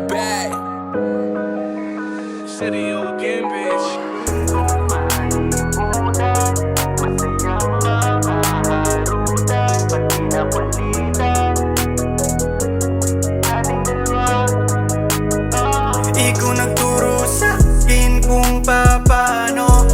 bag. City again, bitch. Ikaw nagturo sa akin kung paano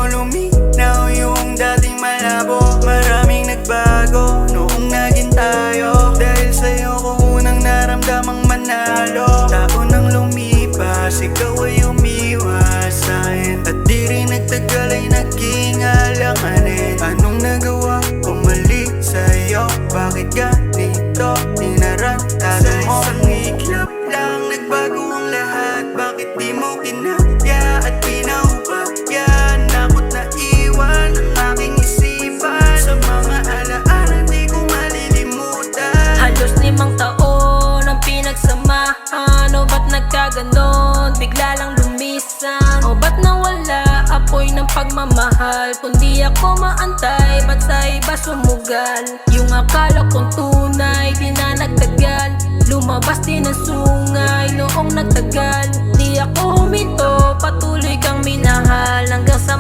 luminaw yung dating malabo. Maraming nagbago noong naging tayo. Dahil sa'yo ko unang naramdamang manalo. Taon nang lumipas, ikaw ay umiwas sa'kin. At di rin nagtagal ay naging alanganin. Anong nagawa ko mali sa'yo? Bakit ganito tinarantado mo? Sa isang iglap lang nagbago ang lahat. Bakit di mo kinaya at pinaubayan? Nakot na iwan ang aking isipan. Sa mga alaala di ko malilimutan. Halos 5 taon ang pinagsamahan. O ba't nagkaganon? Bigla lang lumisan. O ba't nawala apoy ng pagmamahal? Kung di ako maantay, ba't sa iba sumugal? Yung akala kong tunay, di na nagtagal. Lumabas din ang sungay noong nagtagal. Di ako huminto, patuloy kang minahal. Hanggang sa